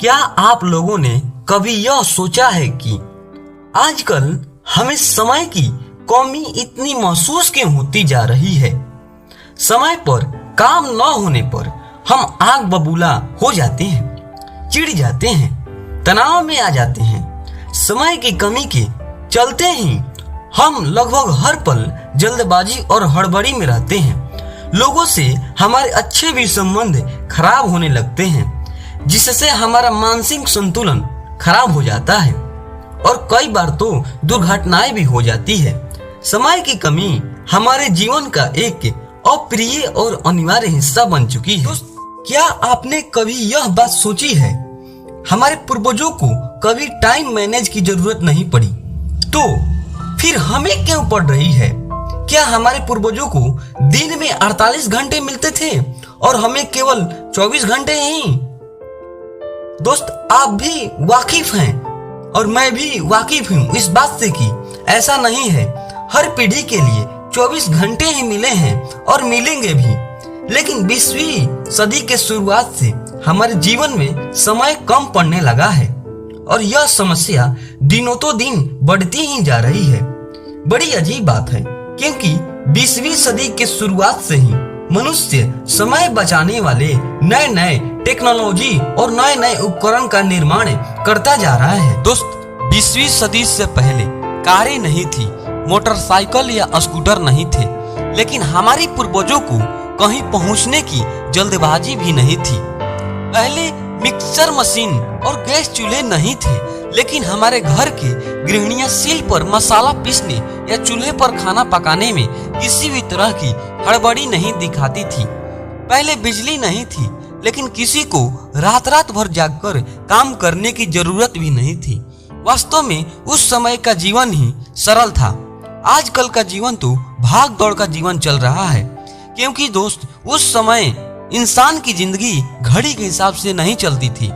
क्या आप लोगों ने कभी यह सोचा है कि आजकल हमें समय की कमी इतनी महसूस क्यों होती जा रही है? समय पर काम न होने पर हम आग बबूला हो जाते हैं, चिढ़ जाते हैं, तनाव में आ जाते हैं। समय की कमी के चलते ही हम लगभग हर पल जल्दबाजी और हड़बड़ी में रहते हैं। लोगों से हमारे अच्छे भी संबंध खराब होने लगते हैं, जिससे हमारा मानसिक संतुलन खराब हो जाता है और कई बार तो दुर्घटनाएं भी हो जाती है। समय की कमी हमारे जीवन का एक अप्रिय और अनिवार्य हिस्सा बन चुकी है। क्या आपने कभी यह बात सोची है, हमारे पूर्वजों को कभी टाइम मैनेज की जरूरत नहीं पड़ी, तो फिर हमें क्यों पड़ रही है? क्या हमारे पूर्वजों को दिन में 48 घंटे मिलते थे और हमें केवल 24 घंटे ही? दोस्त, आप भी वाकिफ हैं और मैं भी वाकिफ हूँ इस बात से कि ऐसा नहीं है। हर पीढ़ी के लिए 24 घंटे ही मिले हैं और मिलेंगे भी, लेकिन 20वीं सदी के शुरुआत से हमारे जीवन में समय कम पड़ने लगा है और यह समस्या दिनों तो दिन बढ़ती ही जा रही है। बड़ी अजीब बात है, क्योंकि 20वीं सदी के शुरुआत से ही मनुष्य समय बचाने वाले नए नए टेक्नोलॉजी और नए नए उपकरण का निर्माण करता जा रहा है। दोस्त, 20वीं सदी से पहले कारें नहीं थी, मोटरसाइकिल या स्कूटर नहीं थे, लेकिन हमारे पूर्वजों को कहीं पहुंचने की जल्दबाजी भी नहीं थी। पहले मिक्सर मशीन और गैस चूल्हे नहीं थे, लेकिन हमारे घर के गृहिणियां सील पर मसाला पीसने या चूल्हे पर खाना पकाने में किसी भी तरह की हड़बड़ी नहीं दिखाती थी। पहले बिजली नहीं थी, लेकिन किसी को रात रात भर जागकर काम करने की जरूरत भी नहीं थी। वास्तव में उस समय का जीवन ही सरल था। आजकल का जीवन तो भाग दौड़ का जीवन चल रहा है, क्योंकि दोस्त उस समय इंसान की जिंदगी घड़ी के हिसाब से नहीं चलती थी।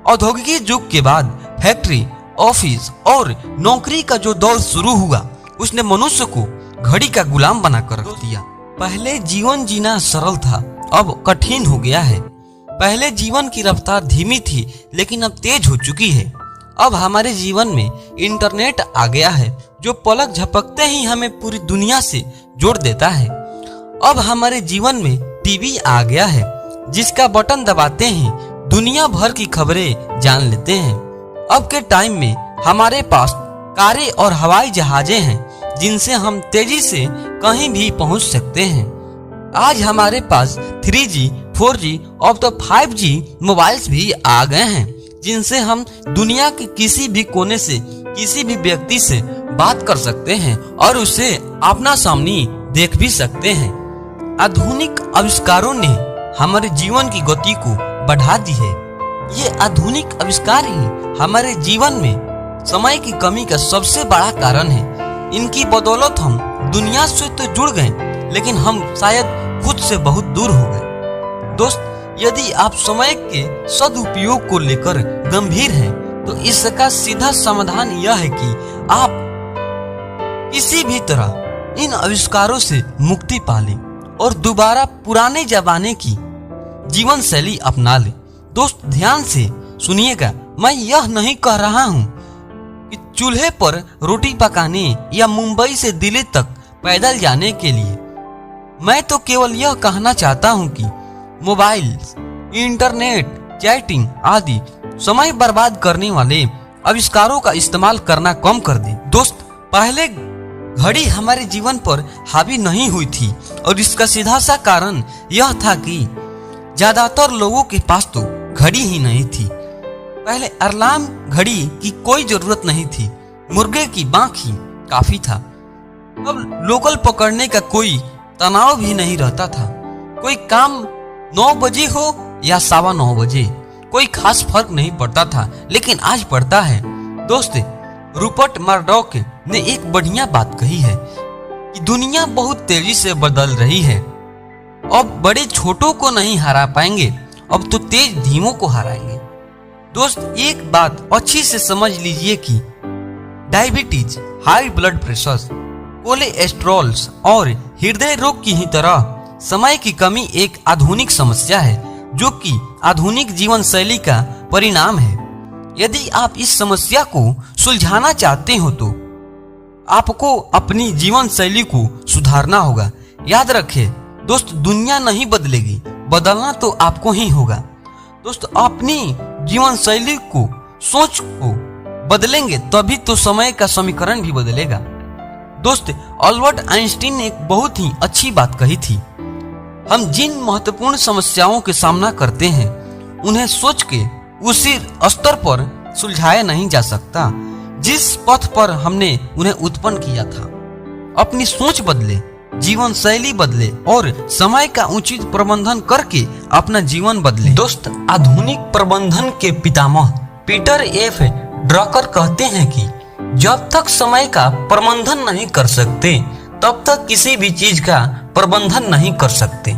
औद्योगिक युग के बाद फैक्ट्री, ऑफिस और नौकरी का जो दौर शुरू हुआ, उसने मनुष्य को घड़ी का गुलाम बनाकर रख दिया। पहले जीवन जीना सरल था, अब कठिन हो गया है। पहले जीवन की रफ्तार धीमी थी, लेकिन अब तेज हो चुकी है। अब हमारे जीवन में इंटरनेट आ गया है, जो पलक झपकते ही हमें पूरी दुनिया से जोड़ देता है। अब हमारे जीवन में टीवी आ गया है, जिसका बटन दबाते ही दुनिया भर की खबरें जान लेते हैं। अब के टाइम में हमारे पास कारें और हवाई जहाजें हैं, जिनसे हम तेजी से कहीं भी पहुंच सकते हैं। आज हमारे पास 3G, 4G और तो 5G मोबाइल्स भी आ गए हैं, जिनसे हम दुनिया के किसी भी कोने से किसी भी व्यक्ति से बात कर सकते हैं और उसे अपना सामने देख भी सकते हैं। आधुनिक आविष्कारों ने हमारे जीवन की गति को बढ़ा दी है। ये आधुनिक आविष्कार ही हमारे जीवन में समय की कमी का सबसे बड़ा कारण है। इनकी बदौलत हम दुनिया से तो जुड़ गए, लेकिन हम शायद खुद से बहुत दूर हो गए। दोस्त, यदि आप समय के सदुपयोग को लेकर गंभीर हैं, तो इसका सीधा समाधान यह है कि आप किसी भी तरह इन आविष्कारों से मुक्ति पा लें और दोबारा पुराने जमाने की जीवन शैली अपना लें। दोस्त, ध्यान से सुनिएगा, मैं यह नहीं कह रहा हूँ कि चूल्हे पर रोटी पकाने या मुंबई से दिल्ली तक पैदल जाने के लिए। मैं तो केवल यह कहना चाहता हूँ कि मोबाइल, इंटरनेट, चैटिंग आदि समय बर्बाद करने वाले आविष्कारों का इस्तेमाल करना कम कर दें। दोस्त, पहले घड़ी हमारे जीवन पर हावी नहीं हुई थी और इसका सीधा सा कारण यह था कि ज्यादातर लोगों के पास तो घड़ी ही नहीं थी। पहले अलार्म घड़ी की कोई जरूरत नहीं थी, मुर्गे की बांख ही काफी था। अब लोकल पकड़ने का कोई तनाव भी नहीं रहता था। कोई काम 9 बजे हो या 9:15 बजे, कोई खास फर्क नहीं पड़ता था, लेकिन आज पड़ता है। दोस्त, रूपर्ट मर्डॉक ने एक बढ़िया बात कही है कि दुनिया बहुत तेजी से बदल रही है। अब बड़े छोटों को नहीं हरा पाएंगे, अब तो तेज धीमों को हराएंगे। दोस्त, एक बात अच्छी से समझ लीजिए कि diabetes, high blood pressure, cholesterol और हृदय रोग की ही तरह समय की कमी एक आधुनिक समस्या है, जो कि आधुनिक जीवन शैली का परिणाम है। यदि आप इस समस्या को सुलझाना चाहते हो तो आपको अपनी जीवन शैली को सुधारना होगा। याद रखें दोस्त, दुनिया नहीं बदलेगी, बदलना तो आपको ही होगा। दोस्त, अपनी जीवन शैली को, सोच को बदलेंगे तभी तो समय का समीकरण भी बदलेगा। दोस्त, अल्बर्ट आइंस्टीन ने एक बहुत ही अच्छी बात कही थी, हम जिन महत्वपूर्ण समस्याओं के सामना करते हैं उन्हें सोच के उसी स्तर पर सुलझाया नहीं जा सकता जिस पथ पर हमने उन्हें उत्पन्न किया था। अपनी सोच बदले, जीवन शैली बदले और समय का उचित प्रबंधन करके अपना जीवन बदले। दोस्त, आधुनिक प्रबंधन के पितामह पीटर एफ ड्रकर कहते हैं कि जब तक समय का प्रबंधन नहीं कर सकते तब तक किसी भी चीज का प्रबंधन नहीं कर सकते।